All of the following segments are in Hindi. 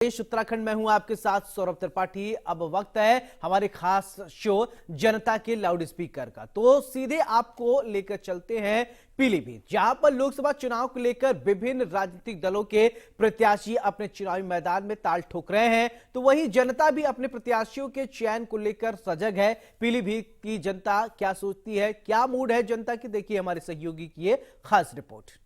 उत्तराखंड में हूं आपके साथ सौरभ त्रिपाठी। अब वक्त है हमारे खास शो जनता के लाउड स्पीकर का। तो सीधे आपको लेकर चलते हैं पीलीभीत, जहां पर लोकसभा चुनाव को लेकर विभिन्न राजनीतिक दलों के प्रत्याशी अपने चुनावी मैदान में ताल ठोक रहे हैं, तो वहीं जनता भी अपने प्रत्याशियों के चयन को लेकर सजग है। पीलीभीत की जनता क्या सोचती है, क्या मूड है जनता की, देखिए हमारे सहयोगी की ये खास रिपोर्ट।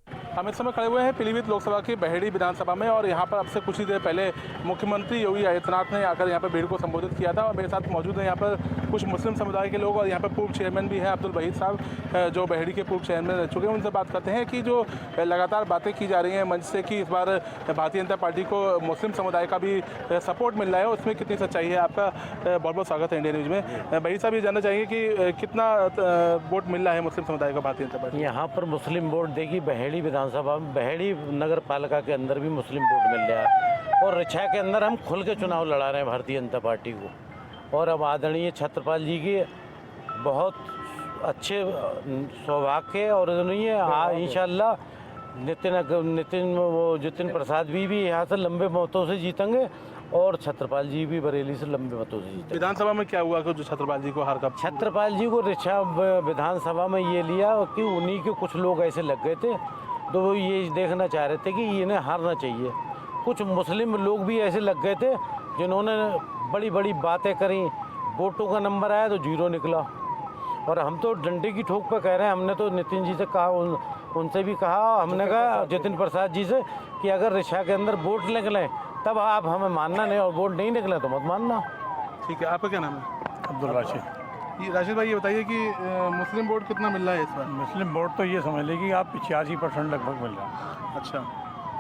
हम इस समय खड़े हुए हैं पीलीभीत लोकसभा की बहेड़ी विधानसभा में, और यहाँ पर अब से कुछ ही देर पहले मुख्यमंत्री योगी आदित्यनाथ ने आकर यहाँ पर भीड़ को संबोधित किया था। और मेरे साथ मौजूद हैं यहाँ पर कुछ मुस्लिम समुदाय के लोग, और यहाँ पर पूर्व चेयरमैन भी हैं अब्दुल वहीद साहब, जो बहेड़ी के पूर्व चेयरमैन रह चुके हैं। उनसे बात करते हैं कि जो लगातार बातें की जा रही हैं मंच से कि इस बार भारतीय जनता पार्टी को मुस्लिम समुदाय का भी सपोर्ट मिल रहा है, उसमें कितनी सच्चाई है। आपका बहुत बहुत स्वागत है इंडिया न्यूज़ में। वहीद साहब, ये जानना चाहिए कि कितना वोट मिल रहा है मुस्लिम समुदाय को भारतीय जनता पार्टी? यहाँ पर मुस्लिम वोट देखिए, बहेड़ी विधानसभा में, बहेड़ी नगर पालिका के अंदर भी मुस्लिम वोट मिल रहा है, और रिछा के अंदर हम खुल के चुनाव लड़ा रहे हैं भारतीय जनता पार्टी को। और अब आदरणीय छत्रपाल जी की बहुत अच्छे सौभाग्य, और इंशाल्लाह जितिन प्रसाद भी यहाँ से लंबे मतों से जीतेंगे, और छत्रपाल जी भी बरेली से लंबे मतों से जीते। विधानसभा में क्या हुआ कि जो छत्रपाल जी को हार का? छत्रपाल जी को रिछा विधानसभा में ये लिया कि उन्हीं के कुछ लोग ऐसे लग गए थे, तो वो ये देखना चाह रहे थे कि इन्हें हारना चाहिए। कुछ मुस्लिम लोग भी ऐसे लग गए थे जिन्होंने बड़ी बड़ी बातें करी, वोटों का नंबर आया तो 0 निकला। और हम तो डंडे की ठोक पर कह रहे हैं, हमने तो नितिन जी से कहा, उनसे भी कहा, हमने कहा जितिन प्रसाद जी से कि अगर रिछा के अंदर वोट निकलें तब आप हमें मानना, नहीं और वोट नहीं निकले तो मत मानना। ठीक है, आपका क्या नाम है? अब्दुल राशिद। ये राशिद भाई, ये बताइए कि मुस्लिम वोट कितना मिल रहा है इस बार? मुस्लिम वोट तो ये समझ लीजिए आप 85% लगभग मिल रहा है। अच्छा,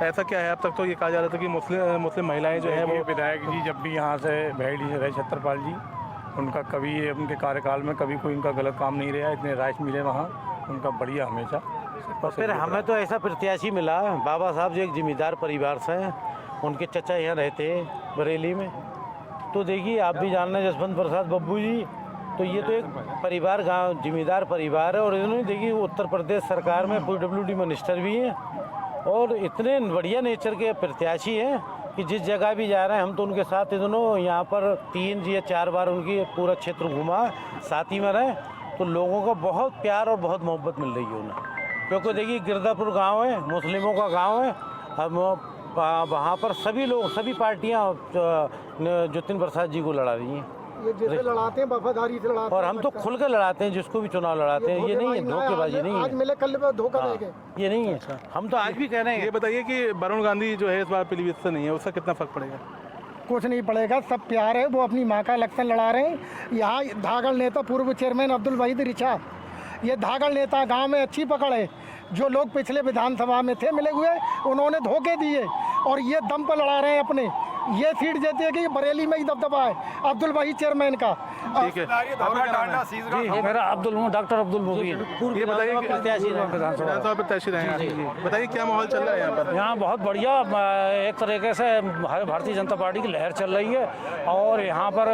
ऐसा क्या है? अब तक तो ये कहा जा रहा था कि मुस्लिम महिलाएं जो हैं वो विधायक जी जब भी यहाँ से बहेड़ी से रहे छत्रपाल जी, उनका कभी उनके कार्यकाल में कभी कोई उनका गलत काम नहीं रहा, इतने राइस मिले वहाँ, उनका बढ़िया हमेशा। और फिर हमें तो ऐसा प्रत्याशी मिला, बाबा साहब जो एक जिम्मेदार परिवार से हैं, उनके चचा यहाँ रहते हैं बरेली में। तो देखिए आप भी जानना जसवंत प्रसाद बब्बू जी, तो ये तो एक परिवार, गांव जिम्मेदार परिवार है। और इन्होंने देखिए उत्तर प्रदेश सरकार में PWD मिनिस्टर भी हैं, और इतने बढ़िया नेचर के प्रत्याशी हैं कि जिस जगह भी जा रहे हैं हम तो उनके साथ, इन्होंने यहाँ पर 3 या 4 बार उनकी पूरा क्षेत्र घुमा, साथ ही में रहे, तो लोगों का बहुत प्यार और बहुत मोहब्बत मिल रही है उन्हें। क्योंकि देखिए गिरदापुर गाँव है, मुस्लिमों का गाँव है, हम वहाँ पर सभी लोग, सभी पार्टियाँ जितिन प्रसाद जी को लड़ा रही हैं। ये जैसे लड़ाते हैं वफादारी से लड़ाते हैं, और हम तो खुल के लड़ाते हैं, जिसको भी चुनाव लड़ाते हैं। ये नहीं है धोखेबाजी, नहीं है, आज मिले कल धोखा देंगे, ये नहीं है। हम तो आज भी कह रहे हैं। ये बताइए कि वरुण गांधी जो है इस बार पीलीभीत से नहीं है, उसका कितना फर्क पड़ेगा? कुछ नहीं पड़ेगा, सब प्यार है, वो अपनी माँ का इलेक्शन लड़ा रहे हैं। यहाँ धागड़ नेता पूर्व चेयरमैन अब्दुल वहीद रिछा, ये धागड़ नेता गांव में अच्छी पकड़ है। जो लोग पिछले विधानसभा में थे मिले हुए, उन्होंने धोखे दिए, और ये दम पर लड़ा रहे हैं अपने। ये सीट देती है कि बरेली में ही दबदबा है अब्दुल वहीद चेयरमैन का। ठीक है, जी मेरा डॉक्टर अब्दुल मुबीन। ये बताइए विधानसभा प्रत्याशी रहे हैं, बताइए क्या माहौल चल रहा है यहाँ पर? यहाँ बहुत बढ़िया एक तरीके से भारतीय जनता पार्टी की लहर चल रही है, और यहाँ पर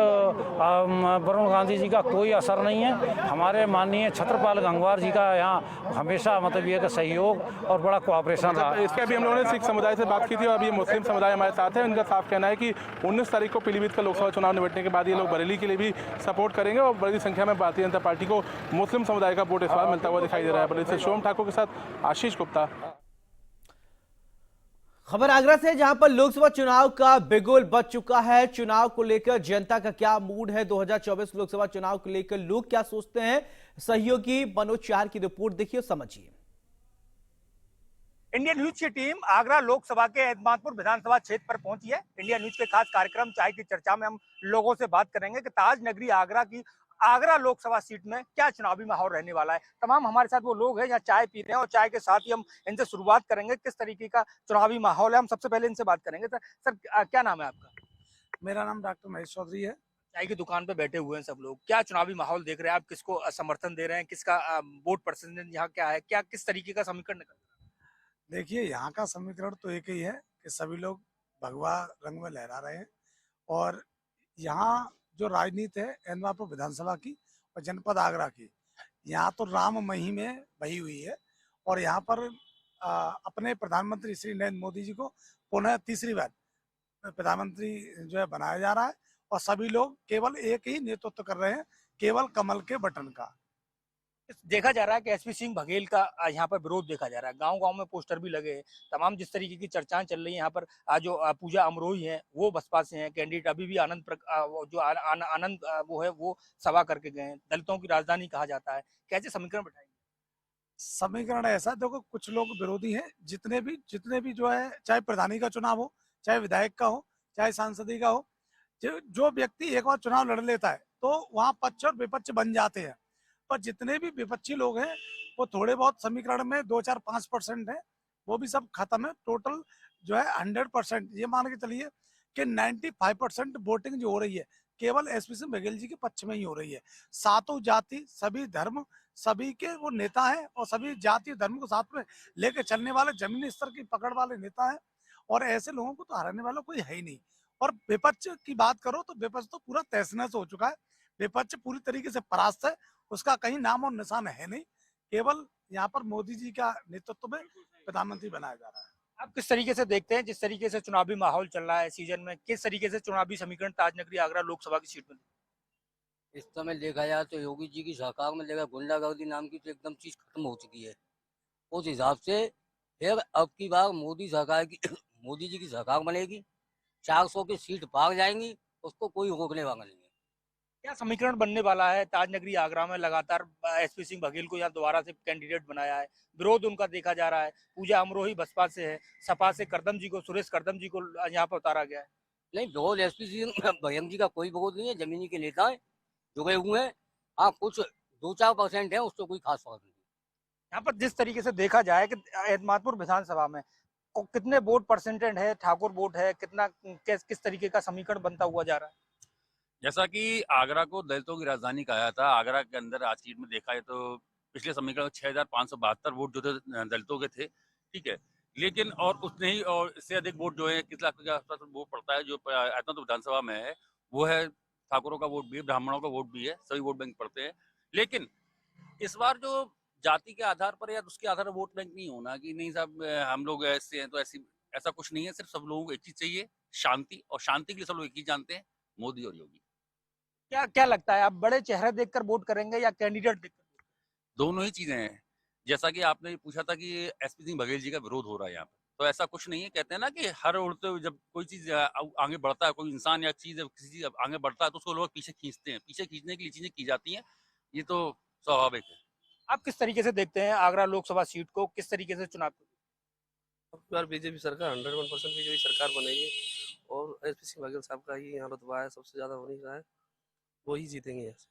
वरुण गांधी जी का कोई असर नहीं है। हमारे माननीय छत्रपाल गंगवार जी का यहाँ हमेशा मतलब ये सहयोग और बड़ा कोऑपरेशन रहा। इसके अभी हम लोगों ने सिख समुदाय से बात की थी, और अभी मुस्लिम समुदाय हमारे साथ है। उनका साफ कहना है कि 19 तारीख को पीलीभीत का लोकसभा चुनाव निपटने के बाद ये लोग बरेली के लिए भी सपोर्ट करेंगे, और बड़ी संख्या में भारतीय जनता पार्टी को मुस्लिम समुदाय का वोट इस बार मिलता हुआ दिखाई दे रहा है। बरेली से सोम ठाकुर के साथ आशीष गुप्ता। खबर आगरा से, जहां पर लोकसभा चुनाव का बिगुल बज चुका है। चुनाव को लेकर जनता का क्या मूड है, 2024 लोकसभा चुनाव को लेकर लोग क्या सोचते हैं, सहयोगी मनोज चार की रिपोर्ट देखिए, समझिए। इंडिया न्यूज की टीम आगरा लोकसभा के एतमादपुर विधानसभा क्षेत्र पर पहुंची है। इंडिया न्यूज के खास कार्यक्रम चाय की चर्चा में हम लोगों से बात करेंगे कि ताज नगरी आगरा की आगरा लोकसभा सीट में क्या चुनावी माहौल रहने वाला है। तमाम हमारे साथ वो लोग हैं यहाँ चाय पी रहे हैं, और चाय के साथ ही हम इनसे शुरुआत करेंगे किस तरीके का चुनावी माहौल है। हम सबसे पहले इनसे बात करेंगे। सर क्या नाम है आपका? मेरा नाम डॉक्टर महेश चौधरी है। चाय की दुकान पे बैठे हुए हैं सब लोग, क्या चुनावी माहौल देख रहे हैं आप? किसको समर्थन दे रहे हैं? किसका वोट परसेंटेज यहाँ क्या है? क्या किस तरीके का समीकरण निकल? देखिए, यहाँ का समीकरण तो एक ही है कि सभी लोग भगवा रंग में लहरा रहे हैं, और यहाँ जो राजनीति है एतमादपुर विधानसभा की और जनपद आगरा की, यहाँ तो राम महिम में बही हुई है, और यहाँ पर अपने प्रधानमंत्री श्री नरेंद्र मोदी जी को पुनः तीसरी बार प्रधानमंत्री जो है बनाया जा रहा है और सभी लोग केवल एक ही नेतृत्व कर रहे हैं, केवल कमल के बटन का। देखा जा रहा है कि एसपी सिंह बघेल का यहाँ पर विरोध देखा जा रहा है, गांव-गांव में पोस्टर भी लगे हैं, तमाम जिस तरीके की चर्चाएं चल रही हैं यहाँ पर। जो पूजा अमरोही हैं वो बसपा से हैं, कैंडिडेट अभी भी आनंद वो सभा करके गए हैं। दलितों की राजधानी कहा जाता है, कैसे समीकरण बैठाएंगे? समीकरण ऐसा, देखो कुछ लोग विरोधी हैं, जितने भी जो है, चाहे प्रधानी का चुनाव हो, चाहे विधायक का हो, चाहे सांसदी का हो, जो व्यक्ति एक बार चुनाव लड़ लेता है तो वहाँ पक्ष और विपक्ष बन जाते हैं। पर जितने भी विपक्षी लोग हैं वो थोड़े बहुत समीकरण में 2-4-5% है, वो भी सब खत्म है। टोटल जो है 100%, ये मान के चलिए कि 95% वोटिंग जो हो रही है केवल एसपी सिंह बघेल जी के पक्ष में ही हो रही है। सातों जाति, सभी धर्म, सभी के वो नेता हैं और सभी जाति धर्म को साथ में लेकर चलने वाले जमीनी स्तर की पकड़ वाले नेता हैं, और ऐसे लोगों को तो हराने वाला कोई है ही नहीं। और विपक्ष की बात करो तो विपक्ष तो पूरा तहस नहस हो चुका है, विपक्ष पूरी तरीके से परास्त है, उसका कहीं नाम और निशान है नहीं। केवल यहाँ पर मोदी जी का नेतृत्व में प्रधानमंत्री बनाया जा रहा है। आप किस तरीके से देखते हैं, जिस तरीके से चुनावी माहौल चल रहा है सीजन में, किस तरीके से चुनावी समीकरण ताजनगरी आगरा लोकसभा की सीट में? इस समय देखा जाए तो योगी जी की सरकार में देखा गुंडागर्दी नाम की तो एकदम चीज खत्म हो चुकी है। उस हिसाब से फिर अब की बार मोदी सरकार की मोदी जी की सरकार बनेगी, 400 की सीट पार जाएंगी, उसको कोई रोकने वाला नहीं है। क्या समीकरण बनने वाला है ताजनगरी आगरा में? लगातार एसपी सिंह बघेल को यहाँ दोबारा से कैंडिडेट बनाया है, विरोध उनका देखा जा रहा है। पूजा अमरोही बसपा से है, सपा से करदम जी को, सुरेश करदम जी को यहाँ पर उतारा गया है। नहीं, विरोध एसपी सिंह बघेल जी का कोई विरोध नहीं है, जमीनी के नेता है, जुड़े हुए हैं। हाँ, कुछ 2-4% है, उससे कोई खास फर्क नहीं। यहाँ पर जिस तरीके से देखा जाए कि एतमादपुर विधानसभा में कितने वोट परसेंटेज है, ठाकुर वोट है, कितना किस तरीके का समीकरण बनता हुआ जा रहा है? जैसा कि आगरा को दलितों की राजधानी कहा था, आगरा के अंदर आज की डेट में देखा है तो पिछले समीकरण में 6,572 वोट जो थे दलितों के थे, ठीक है। लेकिन और उतने ही और इससे अधिक वोट जो है, किस लाख के आसपास वोट पड़ता है जो आयतन विधानसभा में है, वो है ठाकुरों का वोट भी है, ब्राह्मणों का वोट भी है, सभी वोट बैंक पड़ते हैं। लेकिन इस बार जो जाति के आधार पर या उसके आधार पर वोट बैंक नहीं होना कि नहीं साहब हम लोग ऐसे हैं तो ऐसा कुछ नहीं है। सिर्फ सब लोगों को एक चीज चाहिए, शांति, और शांति के लिए सब लोग एक ही जानते हैं, मोदी और योगी। क्या लगता है, आप बड़े चेहरे देखकर वोट करेंगे या कैंडिडेट देखकर? दोनों ही चीजें हैं। जैसा कि आपने पूछा था कि एसपी सिंह बघेल जी का विरोध हो रहा है यहाँ पर, तो ऐसा कुछ नहीं है। कहते हैं ना कि हर उड़ते हुए जब कोई चीज आगे बढ़ता है, कोई इंसान या चीज किसी चीज आगे बढ़ता है तो उसको लोग पीछे खींचते हैं, पीछे खींचने के लिए चीजें की जाती हैं, ये तो स्वाभाविक है। आप किस तरीके से देखते हैं आगरा लोकसभा सीट को, किस तरीके से चुनाव? अब बार बीजेपी सरकार 101% बीजेपी सरकार बनेगी और एसपी सिंह बघेल साहब का ही यहाँ रुतबा है, सबसे ज्यादा हो नहीं रहा है, वो ही जीतेंगे यहाँ से।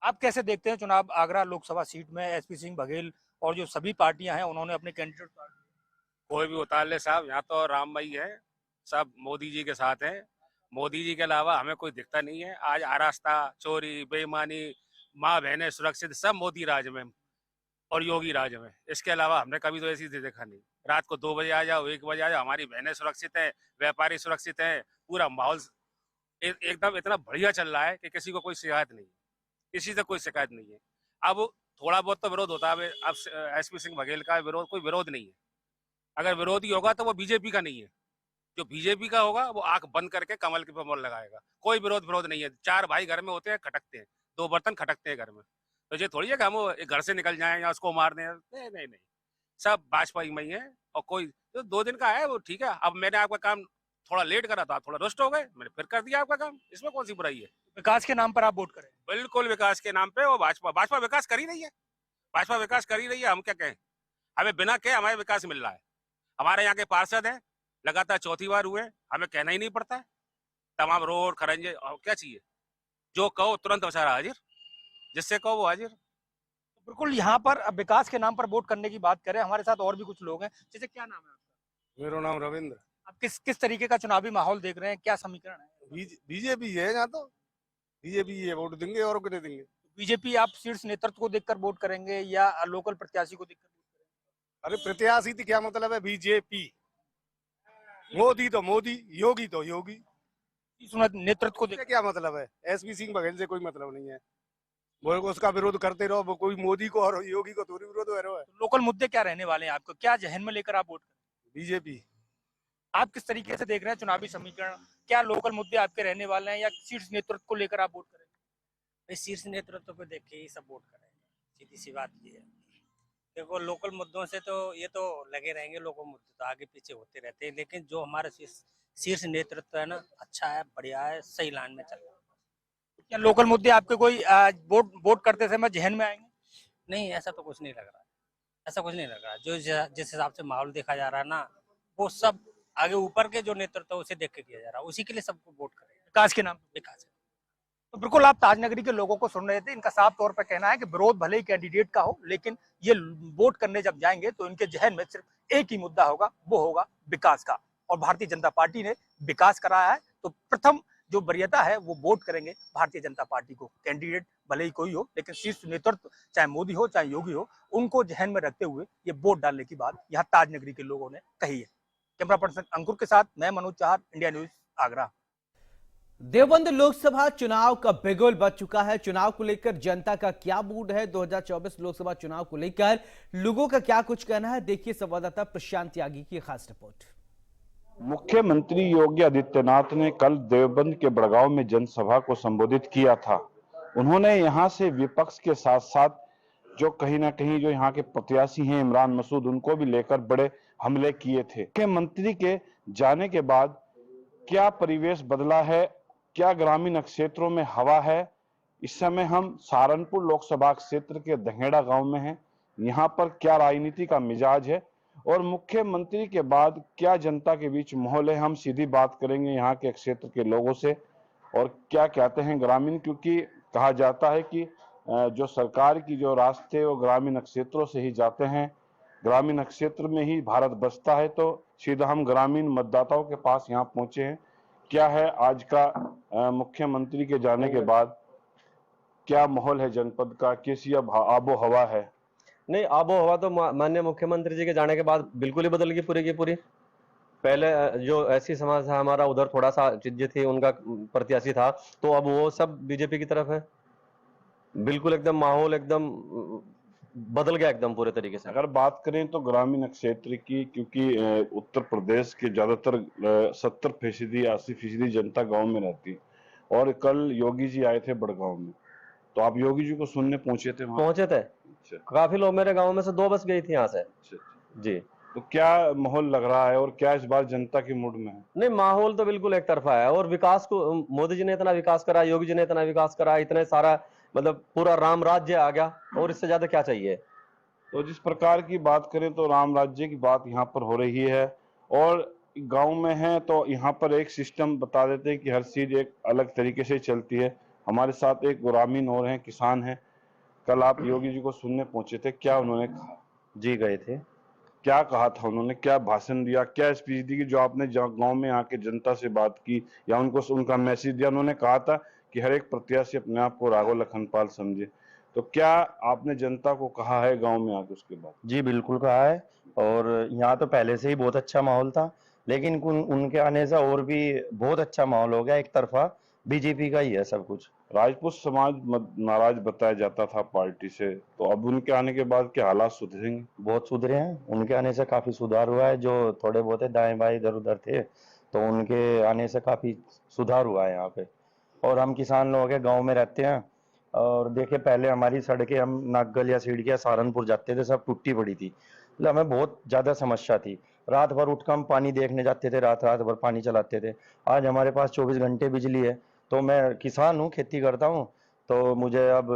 आप कैसे देखते हैं चुनाव आगरा लोकसभा सीट में? एसपी सिंह बघेल और जो सभी पार्टियां हैं उन्होंने अपने कैंडिडेट उतार दिए। कोई भी उतार ले साहब, यहाँ तो रामबाई है, सब मोदी जी के साथ हैं। मोदी जी के अलावा हमें कोई दिखता नहीं है। आज आरास्ता, चोरी, बेईमानी, माँ बहनें सुरक्षित, सब मोदी राज में और योगी राज में। इसके अलावा हमने कभी तो ऐसी देखा नहीं। रात को 2 बजे आ जाओ, 1 बजे आ जाओ, हमारी बहनें सुरक्षित हैं, व्यापारी सुरक्षित हैं, पूरा माहौल एकदम इतना बढ़िया चल रहा है कि किसी को कोई शिकायत नहीं है, किसी से कोई शिकायत नहीं है। अब थोड़ा बहुत तो विरोध होता है, अब एसपी सिंह बघेल का विरोध कोई विरोध नहीं है। अगर विरोधी होगा तो वो बीजेपी का नहीं है, जो बीजेपी का होगा वो आंख बंद करके कमल के पे मोहर लगाएगा। कोई विरोध नहीं है। 4 भाई घर में होते हैं, खटकते हैं, 2 बर्तन खटकते हैं घर में, तो ये थोड़ी है कि हम घर से निकल जाएं या उसको मार दें। नहीं, सब भाजपा ही में ही है। और कोई तो 2 दिन का है वो ठीक है। अब मैंने आपका काम थोड़ा लेट करा था, थोड़ा रुष्ट हो गए, मैंने फिर कर दिया आपका काम, इसमें कौन सी बुराई है? विकास के नाम पर आप वोट करें? बिल्कुल विकास के नाम पे। वो भाजपा विकास कर ही रही है, भाजपा विकास कर ही रही है। हम क्या कहें, हमें बिना कहे हमारे विकास मिल रहा है। हमारे यहाँ के पार्षद हैं, लगातार 4थी बार हुए, हमें कहना ही नहीं पड़ता है। तमाम रोड खरंजे, और क्या चाहिए, जो कहो तुरंत बेचारा हाजिर, जिससे कहो वो हाजिर। बिल्कुल, यहाँ पर विकास के नाम पर वोट करने की बात करें, हमारे साथ और भी कुछ लोग हैं। जैसे क्या नाम है आपका? मेरा नाम रविंद्र। आप किस तरीके का चुनावी माहौल देख रहे हैं, क्या समीकरण है? बीजेपी है यहाँ तो, बीजेपी है, वोट देंगे और कितने देंगे। बीजेपी आप शीर्ष नेतृत्व को देखकर वोट करेंगे या लोकल प्रत्याशी को देखकर वोट करेंगे? अरे प्रत्याशी तो क्या मतलब है, बीजेपी। मोदी तो मोदी, योगी तो योगी, नेतृत्व को देख क्या मतलब है? एसपी सिंह बघेल से कोई मतलब नहीं है, वो उसका विरोध करते रहो। वो कोई मोदी को और योगी को थोड़ी विरोध हो रहा है। लोकल मुद्दे क्या रहने वाले हैं आपको, क्या जहन में लेकर आप वोट करें? बीजेपी। आप किस तरीके से देख रहे हैं चुनावी समीकरण? क्या लोकल मुद्दे आपके रहने वाले हैं या शीर्ष नेतृत्व को लेकर आप वोट करेंगे? शीर्ष नेतृत्व को देख के ही सब वोट करेंगे, सीधी सी बात ये है। देखो लोकल मुद्दों से तो ये तो लगे रहेंगे, लोकल मुद्दे तो आगे पीछे होते रहते हैं, लेकिन जो हमारा शीर्ष नेतृत्व है ना, अच्छा है, बढ़िया है, सही लाइन में चल रहा है। क्या लोकल मुद्दे आपके कोई वोट करते समय जहन में आएंगे? नहीं, ऐसा तो कुछ नहीं लग रहा, ऐसा कुछ नहीं लग रहा। जो जिस हिसाब से माहौल देखा जा रहा है ना, वो सब आगे ऊपर के जो नेतृत्व है उसे देख के किया जा रहा है, उसी के लिए सबको वोट करेंगे। विकास के नाम पे। विकास है। तो बिल्कुल आप ताजनगरी के लोगों को सुन रहे थे, इनका साफ तौर पर कहना है कि विरोध भले ही कैंडिडेट का हो, लेकिन ये वोट करने जब जाएंगे तो इनके जहन में सिर्फ एक ही मुद्दा होगा, वो होगा विकास का। और भारतीय जनता पार्टी ने विकास कराया है, तो प्रथम जो वरीयता है वो वोट करेंगे भारतीय जनता पार्टी को। कैंडिडेट भले ही कोई हो, लेकिन शीर्ष नेतृत्व चाहे मोदी हो चाहे योगी हो, उनको जहन में रखते हुए ये वोट डालने की बात यहाँ ताजनगरी के लोगों ने कही है। कैमरा पर्सन अंकुर के साथ मैं मनोज चाहर, इंडिया न्यूज, आगरा। देवबंद लोकसभा चुनाव का बिगुल बज चुका है। चुनाव को लेकर जनता का क्या मूड है, 2024 लोकसभा चुनाव को लेकर लोगों का क्या कुछ कहना है, देखिए संवाददाता प्रशांत त्यागी की खास रिपोर्ट। मुख्यमंत्री योगी आदित्यनाथ ने कल देवबंद के बड़गांव में जनसभा को संबोधित किया था। उन्होंने यहां से विपक्ष के साथ साथ जो कहीं ना कहीं जो यहाँ के प्रत्याशी हैं इमरान मसूद, उनको भी लेकर बड़े हमले किए थे। मुख्यमंत्री के जाने के बाद क्या परिवेश बदला है, क्या ग्रामीण क्षेत्रों में हवा है? इस समय हम सहारनपुर लोकसभा क्षेत्र के दहेड़ा गांव में हैं। यहाँ पर क्या राजनीति का मिजाज है और मुख्यमंत्री के बाद क्या जनता के बीच माहौल है, हम सीधी बात करेंगे यहाँ के क्षेत्र के लोगों से और क्या कहते हैं ग्रामीण, क्योंकि कहा जाता है कि जो सरकार की जो रास्ते वो ग्रामीण क्षेत्रों से ही जाते हैं, ग्रामीण क्षेत्र में ही भारत बसता है। तो सीधा हम ग्रामीण मतदाताओं के पास यहाँ पहुंचे हैं। क्या है आज का मुख्यमंत्री के जाने के बाद क्या माहौल है जनपद का, कैसी अब आबो हवा है? नहीं, आबो हवा तो माननीय मुख्यमंत्री जी के जाने के बाद बिल्कुल ही बदल गई पूरी की पूरी। पहले जो ऐसी समाज था हमारा, उधर थोड़ा सा जो थी उनका प्रत्याशी था, तो अब वो सब बीजेपी की तरफ है। बिल्कुल एकदम माहौल एकदम बदल गया एकदम पूरे तरीके से। अगर बात करें तो ग्रामीण क्षेत्र की, क्योंकि उत्तर प्रदेश के ज्यादातर 70% 80% जनता गांव में रहती, और कल योगी जी आए थे बड़गांव में, तो आप योगी जी को सुनने पहुंचे थे? पहुंचे थे। काफी लोग, मेरे गांव में से 2 बस गई थी यहाँ से जी। तो क्या माहौल लग रहा है और क्या इस बार जनता के मूड में है? नहीं, माहौल तो बिल्कुल एक तरफा है, और विकास को मोदी जी ने इतना विकास करा, योगी जी ने इतना विकास करा, इतने सारा मतलब पूरा राम राज्य आ गया, और इससे ज्यादा क्या चाहिए? तो जिस प्रकार की बात करें तो राम राज्य की बात यहाँ पर हो रही है, और गांव में है तो यहाँ पर एक सिस्टम बता देते हैं कि हर चीज एक अलग तरीके से चलती है। हमारे साथ एक ग्रामीण और हैं, किसान हैं। कल आप योगी जी को सुनने पहुंचे थे, क्या उन्होंने कहा? जी गए थे। क्या कहा था उन्होंने, क्या भाषण दिया, क्या स्पीच दी कि जो आपने गांव में आके जनता से बात की या उनको उनका मैसेज दिया? उन्होंने कहा था कि हर एक प्रत्याशी अपने आप को राघव लखनपाल समझे। तो क्या आपने जनता को कहा है गांव में आके उसके बाद? जी बिल्कुल कहा है, और यहाँ तो पहले से ही बहुत अच्छा माहौल था, लेकिन उनके आने से और भी बहुत अच्छा माहौल हो गया। एक तरफा बीजेपी का ही है सब कुछ। राजपूत समाज नाराज बताया जाता था पार्टी से, तो अब उनके आने के बाद क्या हालात सुधरेंगे? बहुत सुधरे हैं, उनके आने से काफी सुधार हुआ है। जो थोड़े बहुत दाएं बाएं इधर उधर थे, तो उनके आने से काफी सुधार हुआ है यहाँ पे। और हम किसान लोग हैं, गाँव में रहते हैं, और देखिए पहले हमारी सड़कें, हम नागल या सीढ़िया सहारनपुर जाते थे, सब टूटी पड़ी थी, मतलब हमें बहुत ज्यादा समस्या थी। रात भर उठकर हम पानी देखने जाते थे, रात भर पानी चलाते थे। आज हमारे पास 24 घंटे बिजली है। तो मैं किसान हूँ, खेती करता हूँ, तो मुझे अब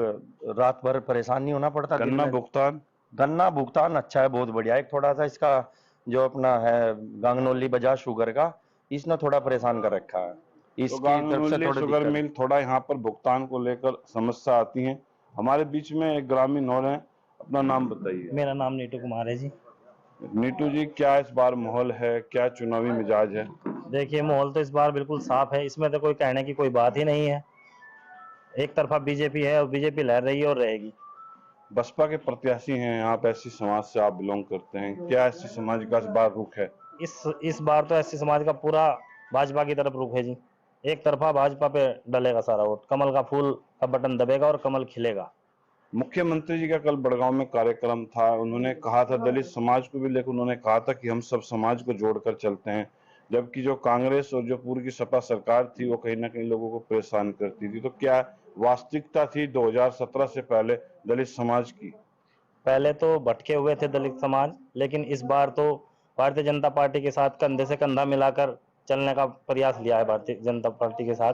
रात भर परेशान नहीं होना पड़ता। गन्ना भुगतान अच्छा है, बहुत बढ़िया। एक थोड़ा सा इसका जो अपना है गांगनोली बाजार शुगर का, इसने थोड़ा परेशान कर रखा है। तो गांगनोली शुगर मिल थोड़ा यहाँ पर भुगतान को लेकर समस्या आती है। हमारे बीच में एक ग्रामीण और है, अपना नाम बताइए। मेरा नाम नीटू कुमार है जी। नीटू जी, क्या इस बार माहौल है, क्या चुनावी मिजाज है? देखिए माहौल तो इस बार बिल्कुल साफ है, इसमें तो कोई कहने की कोई बात ही नहीं है। एक तरफा बीजेपी है और बीजेपी लहर रही है और रहेगी। बसपा के प्रत्याशी हैं, आप ऐसी समाज से आप बिलोंग करते हैं, क्या ऐसी समाज का इस बार रुख है? इस बार तो ऐसी समाज का पूरा भाजपा की तरफ रुख है जी। एक तरफा भाजपा पे डलेगा सारा वोट, कमल का फूल का बटन दबेगा और कमल खिलेगा। मुख्यमंत्री जी का कल बड़गांव में कार्यक्रम था, उन्होंने कहा था दलित समाज को भी लेकर, उन्होंने कहा था कि हम सब समाज को जोड़कर चलते हैं। जबकि जो कांग्रेस और जो पूर्व की सपा सरकार थी वो कहीं ना कहीं लोगों को परेशान करती थी। तो क्या वास्तविकता थी 2017 से पहले दलित समाज की? पहले तो भटके हुए थे दलित समाज, लेकिन इस बार तो भारतीय जनता पार्टी के साथ कंधे से कंधा मिलाकर चलने का प्रयास लिया है भारतीय जनता पार्टी के साथ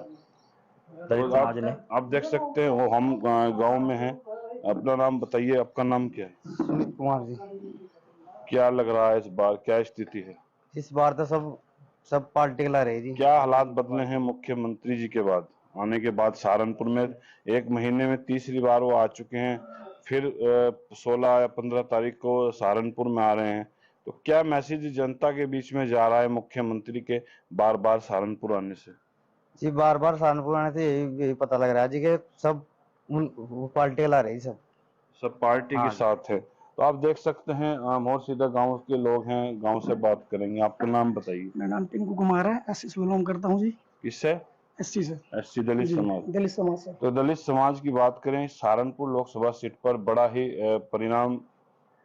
दलित तो समाज ने। आप देख सकते हैं वो हम गांव में हैं। अपना नाम बताइए, आपका नाम क्या है? सुमित कुमार जी। क्या लग रहा है इस बार, क्या स्थिति है? इस बार तो सब पार्टी ला रही जी। क्या हालात बदले हैं मुख्यमंत्री जी के बाद आने के बाद? सहारनपुर में 1 महीने में तीसरी बार वो आ चुके हैं, फिर 16 या 15 तारीख को सहारनपुर में आ रहे हैं। तो क्या मैसेज जनता के बीच में जा रहा है मुख्यमंत्री के बार बार सहारनपुर आने से? जी बार बार सहारनपुर आने से यही पता लग रहा है जी कि सब वो पार्टी ला रही सब पार्टी के साथ है। तो आप देख सकते हैं और सीधा गांव के लोग हैं, गांव से बात करेंगे। आपका नाम बताइए। मेरा नाम टिंकू कुमार है, एससी से बिलोंग करता हूँ जी। किससे? एससी से। एससी दलित समाज। दलित समाज से। तो दलित समाज की बात करें, सहारनपुर लोकसभा सीट पर बड़ा ही परिणाम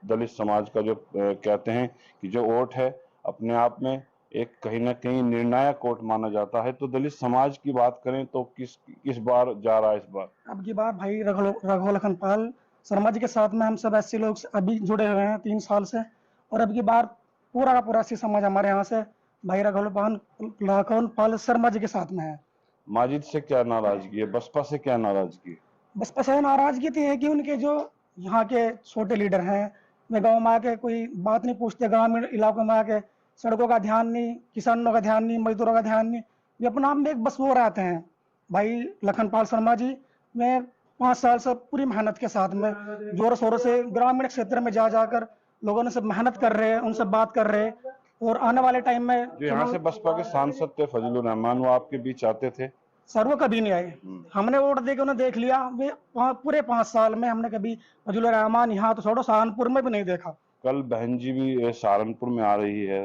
दलित समाज का जो कहते हैं कि जो वोट है अपने आप में एक कहीं ना कहीं निर्णायक वोट माना जाता है। तो दलित समाज की बात करें तो किस बार जा रहा है इस बार? अब की बार भाई रघु लखनपाल शर्मा जी के साथ में हम सब एससी लोग अभी जुड़े हुए हैं 3 साल से, और अब की बार पूरा का पूरा एससी समाज हमारे यहाँ से भाई रघुपाल शर्मा जी के साथ में है। माजिद से क्या नाराजगी है? बसपा से क्या नाराजगी है? बसपा से नाराजगी थी है कि उनके जो यहाँ के छोटे लीडर हैं वे गाँव में आके कोई बात नहीं पूछते, ग्रामीण इलाकों में आके सड़कों का ध्यान नहीं, किसानों का ध्यान नहीं, मजदूरों का ध्यान नहीं, वे अपना आप में एक बस वो रहते हैं। भाई लखनपाल शर्मा जी मैं 5 साल से पूरी मेहनत के साथ में जोर शोरों से ग्रामीण क्षेत्र में जाकर लोगों ने सब मेहनत कर रहे हैं, उनसे बात कर रहे हैं, और आने वाले टाइम में जो यहाँ से बसपा के सांसद थे फजलुर रहमान, वो आपके बीच आते थे? सर वो कभी नहीं आए। हमने वोट दे के उन्हें देख लिया, वे पूरे 5 साल में हमने कभी फजलुर रहमान यहाँ तो छोड़ो सहारनपुर में भी नहीं देखा। कल बहन जी भी सहारनपुर में आ रही है,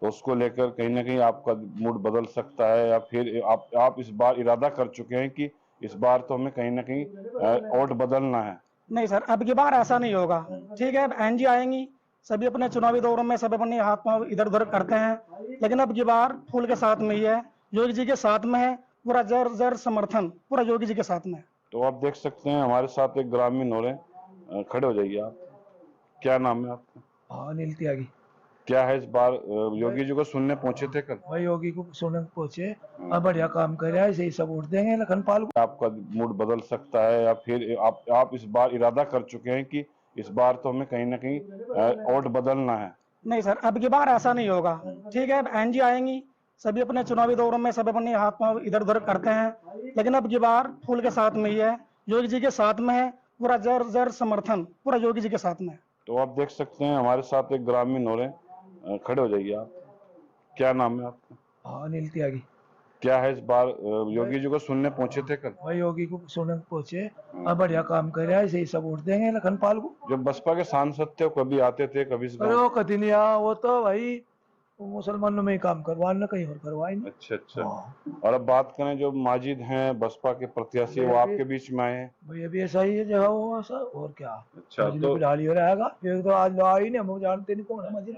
तो उसको लेकर कहीं ना कहीं आपका मूड बदल सकता है, या फिर आप इस बार इरादा कर चुके हैं कि इस बार तो हमें कहीं ना कहीं वोट बदलना है? नहीं सर, अब की बार ऐसा नहीं होगा। ठीक है, बहन जी आएंगी, सभी अपने चुनावी दौरों में सब अपने हाथ पांव इधर उधर करते हैं, लेकिन अब की बार फूल के साथ में ही है, योगी जी के साथ में है, पूरा जर समर्थन पूरा योगी जी के साथ में है। तो आप देख सकते हैं हमारे साथ एक ग्रामीण हो रहे, खड़े हो जाइए आप। क्या नाम है आपका? अनिल त्यागी। क्या है इस बार योगी जी को सुनने पहुंचे थे कल? भाई योगी को सुनने पहुंचे, अब बढ़िया काम कर रहा है, इसे ही सब वोट देंगे लखनपाल को। आपका मूड बदल सकता है, या फिर आप इस बार इरादा कर चुके हैं कि इस बार तो हमें कहीं ना कहीं वोट बदलना है? नहीं सर, अब की बार ऐसा नहीं होगा। ठीक है, बहन जी आएंगी, सभी अपने चुनावी दौरों में सब अपने हाथ पांव इधर उधर करते हैं, लेकिन अब की बार फूल के साथ में ही है, योगी जी के साथ में है, पूरा जर समर्थन पूरा योगी जी के साथ में है। तो आप देख सकते हैं हमारे साथ एक ग्रामीण हो रहे, खड़े हो जाइए आप। क्या नाम है आपका? अनिल त्यागी। क्या है इस बार योगी जी को सुनने पहुंचे थे कल? भाई योगी को सुनने पहुंचे, अब बढ़िया काम कर रहा है, इसे ही सब वोट देंगे लखनपाल को। जब बसपा के सांसद थे वो कभी आते थे, कभी अरे वो कभी नहीं आया, वो तो भाई मुसलमानों में ही काम करवाना, कहीं और करवाए नहीं। अच्छा। और अब बात करें जो माजिद हैं बसपा के प्रत्याशी, वो आपके बीच में आए हैं? भाई अभी ऐसा ही है जगह वो ऐसा, और क्या। अच्छा, तो फिलहाल ही रहेगा, फिर तो आज आ ही नहीं, हम जानते नहीं कौन है माजिद।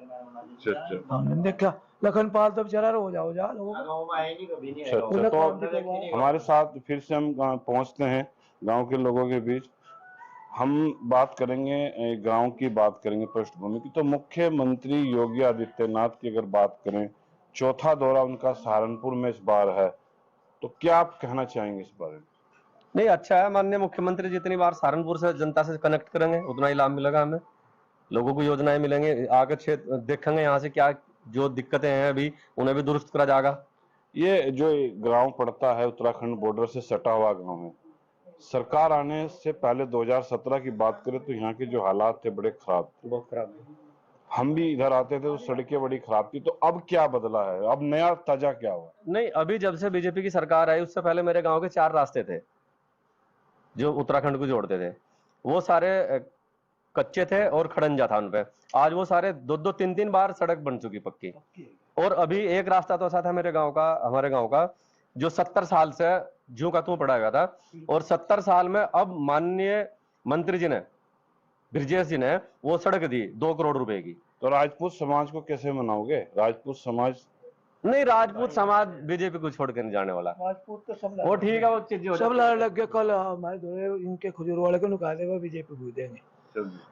अच्छा। हमने देखा लखनपाल तो बेचारा हो जा लोगों अच्छा। तो हमारे साथ फिर से हम पहुंचते हैं गांव के लोगों के बीच। हम बात करेंगे गांव की, बात करेंगे पृष्ठभूमि की। तो मुख्यमंत्री योगी आदित्यनाथ की अगर बात करें, चौथा दौरा उनका सहारनपुर में इस बार है, तो क्या आप कहना चाहेंगे इस बारे में? नहीं, अच्छा है, माननीय मुख्यमंत्री जितनी बार सहारनपुर से जनता से कनेक्ट करेंगे उतना ही लाभ मिलेगा हमें, लोगों को योजनाएं मिलेंगे, आगे क्षेत्र देखेंगे यहाँ से क्या जो दिक्कतें हैं अभी उन्हें भी दुरुस्त करा जाएगा। ये जो गांव पड़ता है उत्तराखंड बॉर्डर से सटा हुआ गांव है, सरकार आने से पहले 2017 की बात करें तो यहाँ के जो हालात थे बड़े खराब थे, बहुत खराब। हम भी इधर आते थे तो सड़कें बड़ी खराब थी। तो अब क्या बदला है, अब नया ताजा क्या हुआ? नहीं, अभी जब से बीजेपी की सरकार आई उससे पहले मेरे गांव के 4 रास्ते थे जो उत्तराखंड को जोड़ते थे, वो सारे कच्चे थे और खड़ंजा था उनपे। आज वो सारे 2-2, 3-3 बार सड़क बन चुकी पक्की। और अभी एक रास्ता तो ऐसा था हमारे गांव का जो 70 साल से ज्यों का त्यों पड़ा हुआ था, और 70 साल में अब माननीय मंत्री जी ने, ब्रजेश जी ने वो सड़क दी 2 करोड़ रुपए की। तो राजपूत समाज को कैसे मनाओगे? राजपूत समाज नहीं, राजपूत समाज बीजेपी को छोड़कर नहीं जाने वाला। राजपूत तो सब वो ठीक है, वो चीजें सब लग गए। कल हमारे धोरे इनके खजूर वाले को निकाले हुए बीजेपी को देंगे।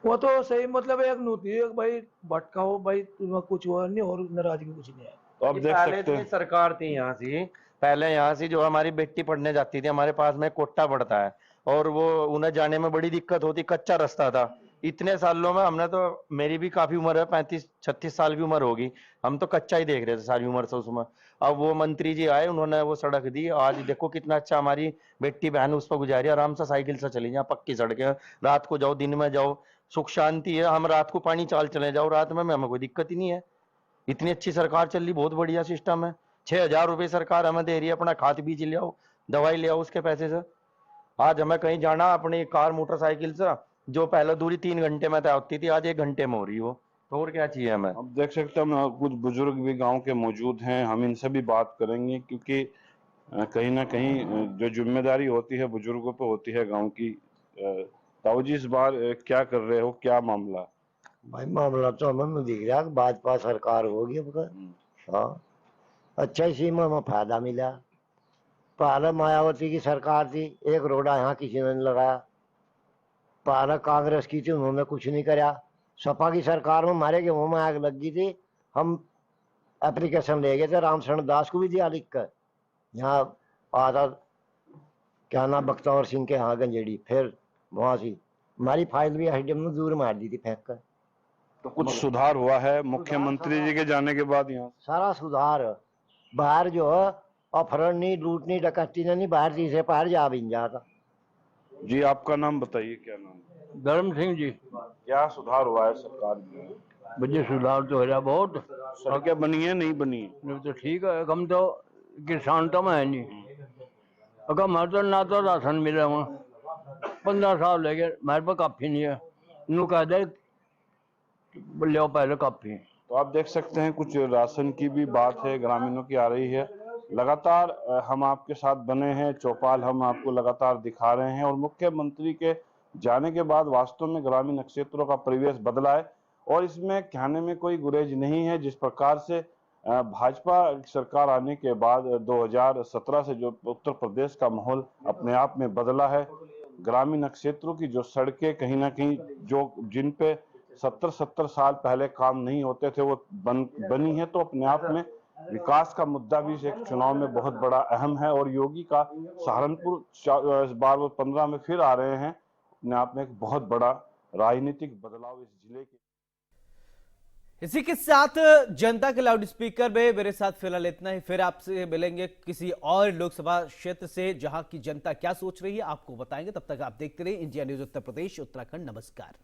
वो तो सही मतलब एक नीति है भाई, भटकाओ भाई, तुम्हें कुछ हुआ नहीं और नाराजगी कुछ नहीं है। तो अब देख सकते हैं सरकार थी यहाँ से पहले, यहाँ से जो हमारी बेटी पढ़ने जाती थी, हमारे पास में कोटा पड़ता है और वो उन्हें जाने में बड़ी दिक्कत होती, कच्चा रास्ता था। इतने सालों में हमने तो, मेरी भी काफी उम्र है, 35-36 साल की उम्र होगी, हम तो कच्चा ही देख रहे थे सारी उम्र से उसमें। अब वो मंत्री जी आए, उन्होंने वो सड़क दी, आज देखो कितना अच्छा हमारी बेटी बहन उस पर गुजारी, आराम से साइकिल से चली जाए, पक्की सड़कें, रात को जाओ दिन में जाओ, सुख शांति है। हम रात को पानी चाल चले जाओ रात में हमें कोई दिक्कत ही नहीं है। इतनी अच्छी सरकार चल रही, बहुत बढ़िया सिस्टम है। 6,000 रुपये सरकार हमें दे रही है, अपना खाद बीज ले आओ, दवाई ले आओ उसके पैसे से। आज हमें कहीं जाना अपनी कार मोटरसाइकिल से, जो पहले दूरी 3 घंटे में तय होती थी, आज 1 घंटे में हो रही हो। तो और क्या चाहिए हमें। अब देख सकते हैं कुछ बुजुर्ग भी गांव के मौजूद हैं, हम इनसे भी बात करेंगे, क्योंकि कहीं ना कहीं जो जिम्मेदारी होती है बुजुर्गों पे होती है गांव की। ताऊ जी, इस बार क्या कर रहे हो, क्या मामला? भाई मामला तो हमें नहीं दिख रहा, भाजपा सरकार होगी अब। हाँ, अच्छा, इसी में हमें फायदा मिला। पहले मायावती की सरकार थी, एक रोड़ा यहाँ किसी ने नहीं लगाया। पहले कांग्रेस की थी, उन्होंने कुछ नहीं कराया। सपा की सरकार में हमारे गेहूं में आग लग गई थी, हम एप्लीकेशन ले गए थे, रामशरण दास को भी दिया लिख कर, यहाँ आधा क्या नाम बख्तौर सिंह के यहाँ गंजेड़ी, फिर वहां से हमारी फाइल भी एसडीएम ने दूर मार दी थी फेंक कर। तो कुछ सुधार हुआ है मुख्यमंत्री जी के जाने के बाद? यहाँ सारा सुधार, बाहर जो है अपहरण नहीं, लूटनी डकैती नहीं, बाहर तीसरे पार जा भी नहीं जाता। जी, आपका नाम बताइए, क्या नाम? धर्म सिंह जी। क्या सुधार हुआ है सरकार में? मुझे सुधार तो हो रहा बहुत। सड़कें बनी है, नहीं बनी? नहीं तो ठीक है, हम तो किसान तो है नहीं, अगर हमारे तो ना तो राशन मिले वहाँ 15 साल ले गए, मेरे पर काफी नहीं है, नू कह दे ले पहले काफी। तो आप देख सकते हैं कुछ राशन की भी बात है, ग्रामीणों की आ रही है। लगातार हम आपके साथ बने हैं, चौपाल हम आपको लगातार दिखा रहे हैं, और मुख्यमंत्री के जाने के बाद वास्तव में ग्रामीण क्षेत्रों का परिवेश बदला है, और इसमें कहने में कोई गुरेज नहीं है। जिस प्रकार से भाजपा सरकार आने के बाद 2017 से जो उत्तर प्रदेश का माहौल अपने आप में बदला है, ग्रामीण क्षेत्रों की जो सड़कें कहीं ना कहीं जो जिन पे 70 साल पहले काम नहीं होते थे वो बनी है, तो अपने आप में विकास का मुद्दा भी एक चुनाव में बहुत बड़ा अहम है। और योगी का सहारनपुर इस बार वो 15 में फिर आ रहे हैं, अपने आप में एक बहुत बड़ा राजनीतिक बदलाव इस जिले के। इसी के साथ जनता के लाउड स्पीकर में मेरे साथ फिलहाल इतना ही। फिर आपसे मिलेंगे किसी और लोकसभा क्षेत्र से जहां की जनता क्या सोच रही है आपको बताएंगे। तब तक आप देखते रहिए इंडिया न्यूज उत्तर प्रदेश उत्तराखंड। नमस्कार।